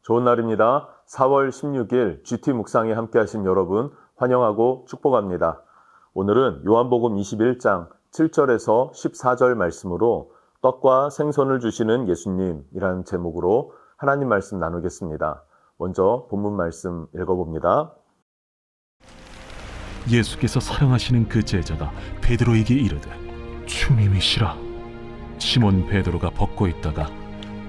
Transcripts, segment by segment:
좋은 날입니다. 4월 16일 GT 묵상에 함께 하신 여러분 환영하고 축복합니다. 오늘은 요한복음 21장 7절에서 14절 말씀으로 떡과 생선을 주시는 예수님이라는 제목으로 하나님 말씀 나누겠습니다. 먼저 본문 말씀 읽어봅니다. 예수께서 사랑하시는 그 제자가 베드로에게 이르되 주님이시라. 시몬 베드로가 벗고 있다가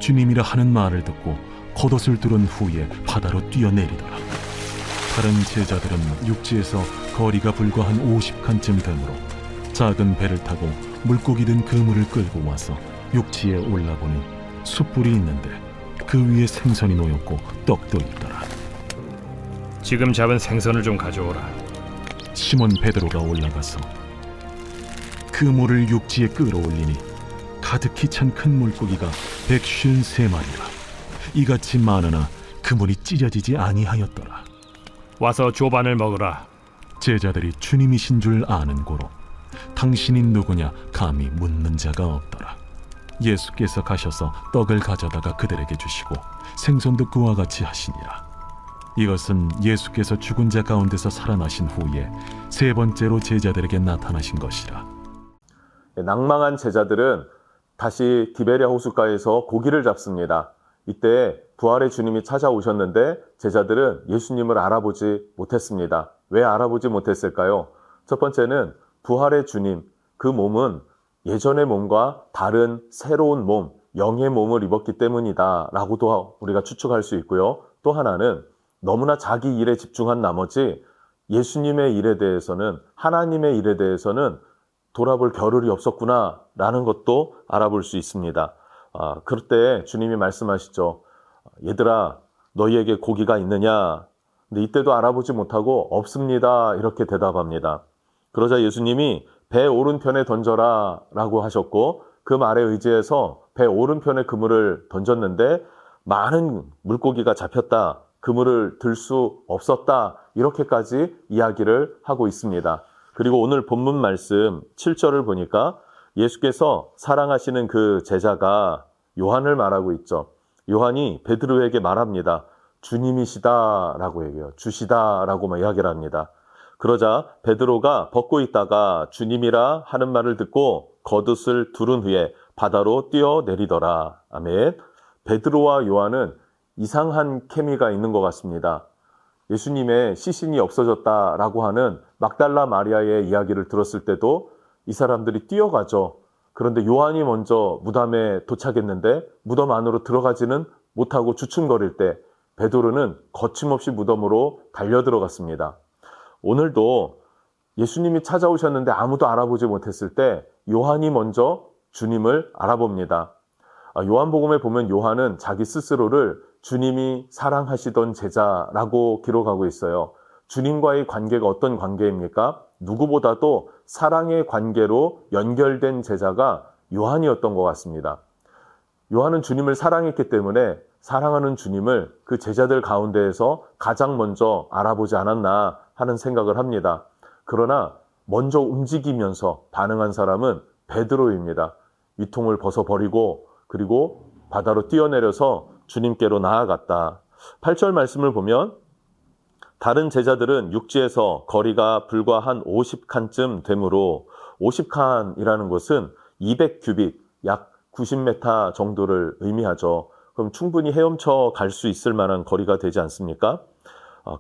주님이라 하는 말을 듣고 겉옷을 두른 후에 바다로 뛰어내리더라. 다른 제자들은 육지에서 거리가 불과 한 50칸쯤 되므로 작은 배를 타고 물고기 든 그물을 끌고 와서 육지에 올라보니 숯불이 있는데 그 위에 생선이 놓였고 떡도 있더라. 지금 잡은 생선을 좀 가져오라. 시몬 베드로가 올라가서 그물을 육지에 끌어올리니 가득히 찬 큰 물고기가 153마리라. 이같이 많으나 그물이 찢어지지 아니하였더라. 와서 조반을 먹으라. 제자들이 주님이신 줄 아는 고로 당신이 누구냐 감히 묻는 자가 없더라. 예수께서 가셔서 떡을 가져다가 그들에게 주시고 생선도 그와 같이 하시니라. 이것은 예수께서 죽은 자 가운데서 살아나신 후에 세 번째로 제자들에게 나타나신 것이라. 낭망한 제자들은 다시 디베랴 호숫가에서 고기를 잡습니다. 이때 부활의 주님이 찾아오셨는데 제자들은 예수님을 알아보지 못했습니다. 왜 알아보지 못했을까요? 첫 번째는 부활의 주님, 그 몸은 예전의 몸과 다른 새로운 몸, 영의 몸을 입었기 때문이다 라고도 우리가 추측할 수 있고요. 또 하나는 너무나 자기 일에 집중한 나머지 예수님의 일에 대해서는, 하나님의 일에 대해서는 돌아볼 겨를이 없었구나 라는 것도 알아볼 수 있습니다. 그럴 때 주님이 말씀하시죠. 얘들아, 너희에게 고기가 있느냐? 근데 이때도 알아보지 못하고 없습니다 이렇게 대답합니다. 그러자 예수님이 배 오른편에 던져라 라고 하셨고 그 말에 의지해서 배 오른편에 그물을 던졌는데 많은 물고기가 잡혔다. 그물을 들 수 없었다. 이렇게까지 이야기를 하고 있습니다. 그리고 오늘 본문 말씀 7절을 보니까 예수께서 사랑하시는 그 제자가 요한을 말하고 있죠. 요한이 베드로에게 말합니다. 주님이시다 라고 얘기해요. 주시다 라고 이야기를 합니다. 그러자 베드로가 벗고 있다가 주님이라 하는 말을 듣고 겉옷을 두른 후에 바다로 뛰어내리더라. 아멘. 베드로와 요한은 이상한 케미가 있는 것 같습니다. 예수님의 시신이 없어졌다라고 하는 막달라 마리아의 이야기를 들었을 때도 이 사람들이 뛰어가죠. 그런데 요한이 먼저 무덤에 도착했는데 무덤 안으로 들어가지는 못하고 주춤거릴 때 베드로는 거침없이 무덤으로 달려들어갔습니다. 오늘도 예수님이 찾아오셨는데 아무도 알아보지 못했을 때 요한이 먼저 주님을 알아봅니다. 요한복음에 보면 요한은 자기 스스로를 주님이 사랑하시던 제자라고 기록하고 있어요. 주님과의 관계가 어떤 관계입니까? 누구보다도 사랑의 관계로 연결된 제자가 요한이었던 것 같습니다. 요한은 주님을 사랑했기 때문에 사랑하는 주님을 그 제자들 가운데에서 가장 먼저 알아보지 않았나 하는 생각을 합니다. 그러나 먼저 움직이면서 반응한 사람은 베드로입니다. 위통을 벗어버리고 그리고 바다로 뛰어내려서 주님께로 나아갔다. 8절 말씀을 보면 다른 제자들은 육지에서 거리가 불과 한 50칸쯤 되므로 50칸이라는 것은 200규빗, 약 90m 정도를 의미하죠. 그럼 충분히 헤엄쳐 갈 수 있을 만한 거리가 되지 않습니까?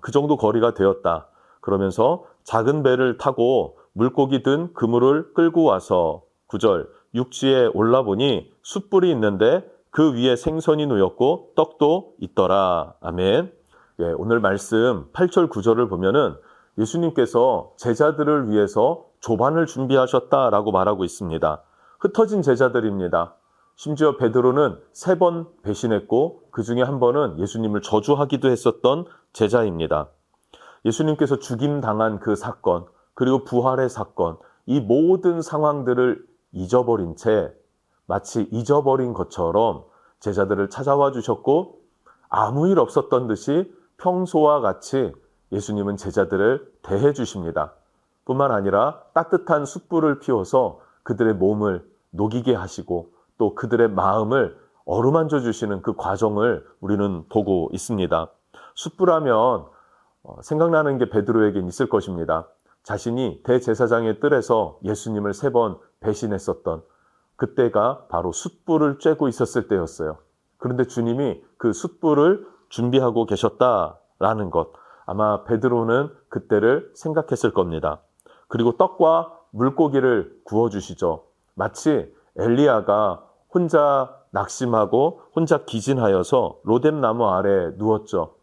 그 정도 거리가 되었다. 그러면서 작은 배를 타고 물고기 든 그물을 끌고 와서 9절 육지에 올라보니 숯불이 있는데 그 위에 생선이 놓였고 떡도 있더라. 아멘. 예, 오늘 말씀 8절 9절을 보면은 예수님께서 제자들을 위해서 조반을 준비하셨다라고 말하고 있습니다. 흩어진 제자들입니다. 심지어 베드로는 3번 배신했고 그 중에 한 번은 예수님을 저주하기도 했었던 제자입니다. 예수님께서 죽임당한 그 사건, 그리고 부활의 사건, 이 모든 상황들을 잊어버린 채 마치 잊어버린 것처럼 제자들을 찾아와 주셨고 아무 일 없었던 듯이 평소와 같이 예수님은 제자들을 대해 주십니다. 뿐만 아니라 따뜻한 숯불을 피워서 그들의 몸을 녹이게 하시고 또 그들의 마음을 어루만져 주시는 그 과정을 우리는 보고 있습니다. 숯불하면 생각나는 게 베드로에겐 있을 것입니다. 자신이 대제사장의 뜰에서 예수님을 3번 배신했었던 그때가 바로 숯불을 쬐고 있었을 때였어요. 그런데 주님이 그 숯불을 준비하고 계셨다라는 것, 아마 베드로는 그때를 생각했을 겁니다. 그리고 떡과 물고기를 구워주시죠. 마치 엘리야가 혼자 낙심하고 혼자 기진하여서 로뎀나무 아래에 누웠죠.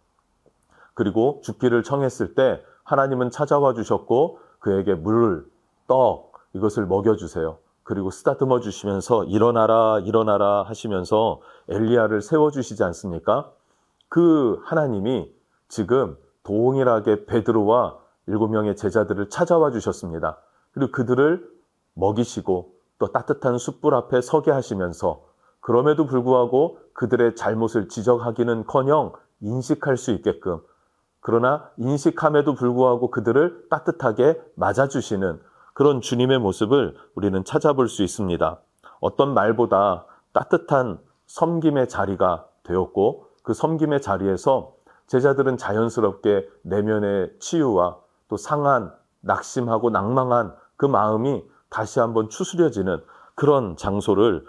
그리고 죽기를 청했을 때 하나님은 찾아와 주셨고 그에게 물, 떡 이것을 먹여주세요. 그리고 쓰다듬어 주시면서 일어나라 일어나라 하시면서 엘리야를 세워주시지 않습니까? 그 하나님이 지금 동일하게 베드로와 7명의 제자들을 찾아와 주셨습니다. 그리고 그들을 먹이시고 또 따뜻한 숯불 앞에 서게 하시면서 그럼에도 불구하고 그들의 잘못을 지적하기는커녕 인식할 수 있게끔, 그러나 인식함에도 불구하고 그들을 따뜻하게 맞아주시는 그런 주님의 모습을 우리는 찾아볼 수 있습니다. 어떤 말보다 따뜻한 섬김의 자리가 되었고 그 섬김의 자리에서 제자들은 자연스럽게 내면의 치유와 또 상한, 낙심하고 낭망한 그 마음이 다시 한번 추스려지는 그런 장소를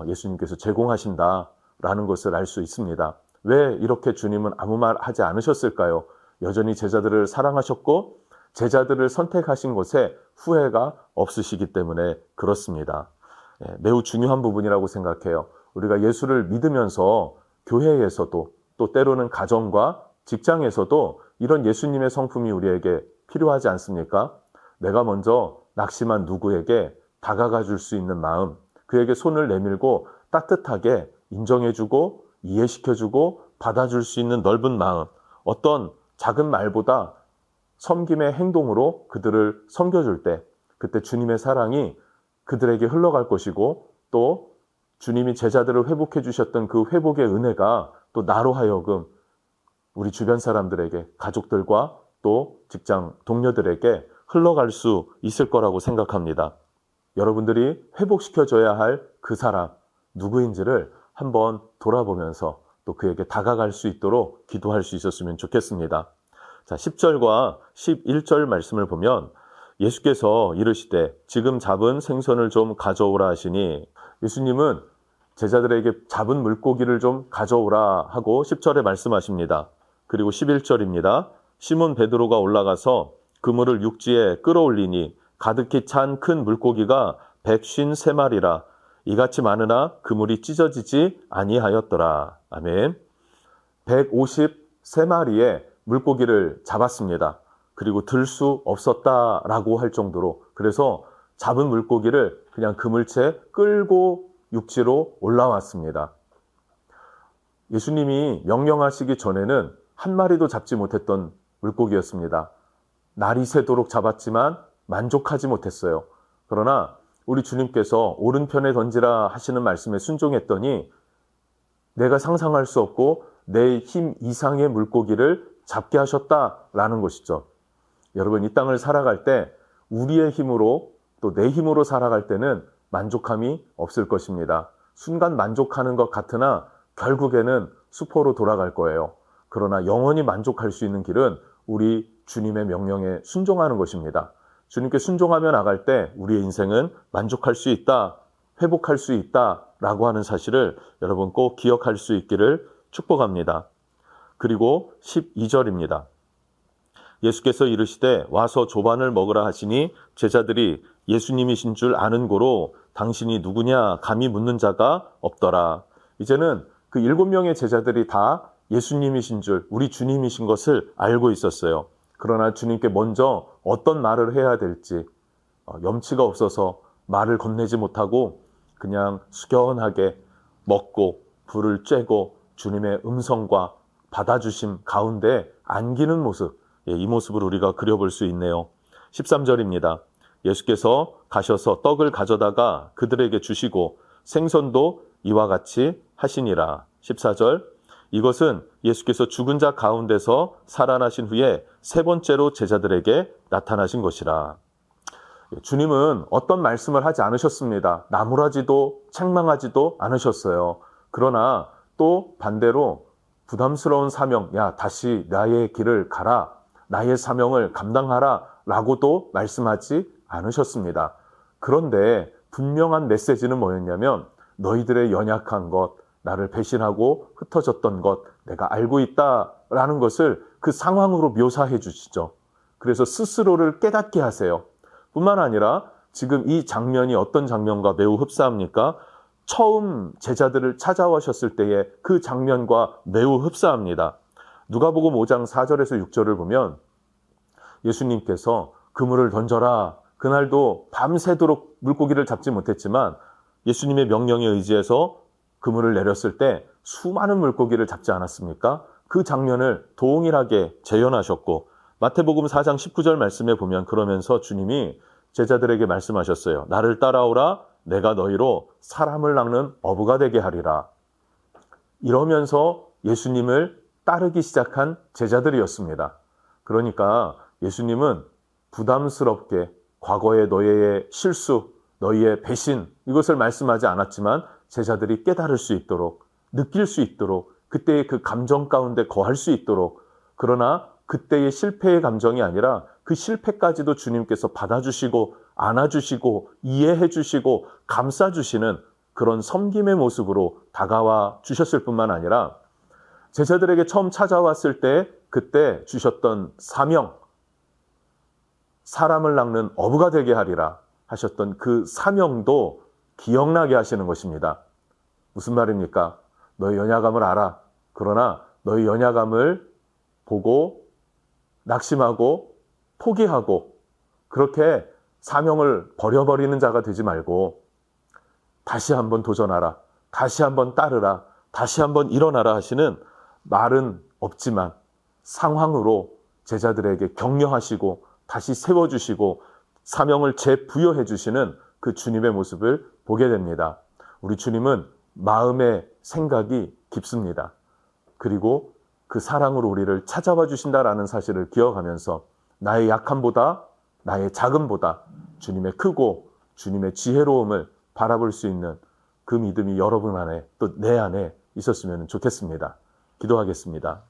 예수님께서 제공하신다라는 것을 알 수 있습니다. 왜 이렇게 주님은 아무 말 하지 않으셨을까요? 여전히 제자들을 사랑하셨고 제자들을 선택하신 것에 후회가 없으시기 때문에 그렇습니다. 매우 중요한 부분이라고 생각해요. 우리가 예수를 믿으면서 교회에서도 또 때로는 가정과 직장에서도 이런 예수님의 성품이 우리에게 필요하지 않습니까? 내가 먼저 낙심한 누구에게 다가가 줄 수 있는 마음, 그에게 손을 내밀고 따뜻하게 인정해주고 이해시켜주고 받아줄 수 있는 넓은 마음, 어떤 작은 말보다 섬김의 행동으로 그들을 섬겨줄 때 그때 주님의 사랑이 그들에게 흘러갈 것이고 또 주님이 제자들을 회복해 주셨던 그 회복의 은혜가 또 나로 하여금 우리 주변 사람들에게, 가족들과 또 직장 동료들에게 흘러갈 수 있을 거라고 생각합니다. 여러분들이 회복시켜줘야 할 그 사람 누구인지를 한번 돌아보면서 또 그에게 다가갈 수 있도록 기도할 수 있었으면 좋겠습니다. 자, 10절과 11절 말씀을 보면 예수께서 이르시되 지금 잡은 생선을 좀 가져오라 하시니, 예수님은 제자들에게 잡은 물고기를 좀 가져오라 하고 10절에 말씀하십니다. 그리고 11절입니다. 시몬 베드로가 올라가서 그물을 육지에 끌어올리니 가득히 찬 큰 물고기가 153마리라. 이같이 많으나 그물이 찢어지지 아니하였더라. 아멘. 153마리의 물고기를 잡았습니다. 그리고 들 수 없었다라고 할 정도로, 그래서 잡은 물고기를 그냥 그물채 끌고 육지로 올라왔습니다. 예수님이 명령하시기 전에는 한 마리도 잡지 못했던 물고기였습니다. 날이 새도록 잡았지만 만족하지 못했어요. 그러나 우리 주님께서 오른편에 던지라 하시는 말씀에 순종했더니 내가 상상할 수 없고 내 힘 이상의 물고기를 잡게 하셨다라는 것이죠. 여러분, 이 땅을 살아갈 때 우리의 힘으로 또 내 힘으로 살아갈 때는 만족함이 없을 것입니다. 순간 만족하는 것 같으나 결국에는 수포로 돌아갈 거예요. 그러나 영원히 만족할 수 있는 길은 우리 주님의 명령에 순종하는 것입니다. 주님께 순종하며 나갈 때 우리의 인생은 만족할 수 있다, 회복할 수 있다라고 하는 사실을 여러분 꼭 기억할 수 있기를 축복합니다. 그리고 12절입니다. 예수께서 이르시되 와서 조반을 먹으라 하시니 제자들이 예수님이신 줄 아는 고로 당신이 누구냐 감히 묻는 자가 없더라. 이제는 그 7명의 제자들이 다 예수님이신 줄, 우리 주님이신 것을 알고 있었어요. 그러나 주님께 먼저 어떤 말을 해야 될지 염치가 없어서 말을 건네지 못하고 그냥 숙연하게 먹고 불을 쬐고 주님의 음성과 받아주심 가운데 안기는 모습, 이 모습을 우리가 그려볼 수 있네요. 13절입니다. 예수께서 가셔서 떡을 가져다가 그들에게 주시고 생선도 이와 같이 하시니라. 14절, 이것은 예수께서 죽은 자 가운데서 살아나신 후에 3번째로 제자들에게 나타나신 것이라. 주님은 어떤 말씀을 하지 않으셨습니다. 나무라지도 책망하지도 않으셨어요. 그러나 또 반대로 부담스러운 사명, 야, 다시 나의 길을 가라, 나의 사명을 감당하라 라고도 말씀하지 않으셨습니다. 그런데 분명한 메시지는 뭐였냐면 너희들의 연약한 것, 나를 배신하고 흩어졌던 것 내가 알고 있다라는 것을 그 상황으로 묘사해 주시죠. 그래서 스스로를 깨닫게 하세요. 뿐만 아니라 지금 이 장면이 어떤 장면과 매우 흡사합니까? 처음 제자들을 찾아오셨을 때의 그 장면과 매우 흡사합니다. 누가복음 5장 4절에서 6절을 보면 예수님께서 그물을 던져라. 그날도 밤새도록 물고기를 잡지 못했지만 예수님의 명령에 의지해서 그물을 내렸을 때 수많은 물고기를 잡지 않았습니까? 그 장면을 동일하게 재현하셨고 마태복음 4장 19절 말씀에 보면 그러면서 주님이 제자들에게 말씀하셨어요. 나를 따라오라. 내가 너희로 사람을 낚는 어부가 되게 하리라. 이러면서 예수님을 따르기 시작한 제자들이었습니다. 그러니까 예수님은 부담스럽게 과거의 너희의 실수, 너희의 배신 이것을 말씀하지 않았지만 제자들이 깨달을 수 있도록, 느낄 수 있도록, 그때의 그 감정 가운데 거할 수 있도록, 그러나 그때의 실패의 감정이 아니라 그 실패까지도 주님께서 받아주시고 안아주시고 이해해주시고 감싸주시는 그런 섬김의 모습으로 다가와 주셨을 뿐만 아니라 제자들에게 처음 찾아왔을 때 그때 주셨던 사명, 사람을 낚는 어부가 되게 하리라 하셨던 그 사명도 기억나게 하시는 것입니다. 무슨 말입니까? 너희 연약함을 알아. 그러나 너희 연약함을 보고 낙심하고 포기하고 그렇게 사명을 버려버리는 자가 되지 말고 다시 한번 도전하라. 다시 한번 따르라. 다시 한번 일어나라 하시는 말은 없지만 상황으로 제자들에게 격려하시고 다시 세워주시고 사명을 재부여해 주시는 그 주님의 모습을 보게 됩니다. 우리 주님은 마음의 생각이 깊습니다. 그리고 그 사랑으로 우리를 찾아와 주신다라는 사실을 기억하면서 나의 약함보다 나의 작음보다 주님의 크고 주님의 지혜로움을 바라볼 수 있는 그 믿음이 여러분 안에 또 내 안에 있었으면 좋겠습니다. 기도하겠습니다.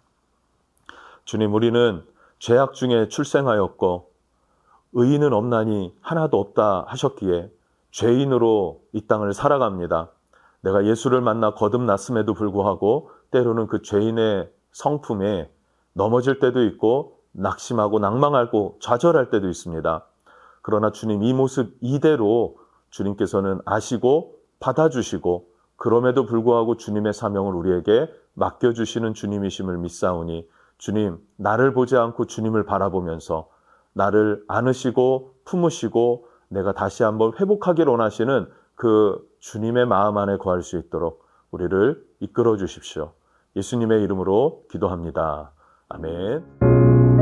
주님, 우리는 죄악 중에 출생하였고 의인은 없나니 하나도 없다 하셨기에 죄인으로 이 땅을 살아갑니다. 내가 예수를 만나 거듭났음에도 불구하고 때로는 그 죄인의 성품에 넘어질 때도 있고 낙심하고 낭망하고 좌절할 때도 있습니다. 그러나 주님, 이 모습 이대로 주님께서는 아시고 받아주시고 그럼에도 불구하고 주님의 사명을 우리에게 맡겨주시는 주님이심을 믿사오니 주님, 나를 보지 않고 주님을 바라보면서 나를 안으시고 품으시고 내가 다시 한번 회복하기를 원하시는 그 주님의 마음 안에 거할 수 있도록 우리를 이끌어 주십시오. 예수님의 이름으로 기도합니다. 아멘.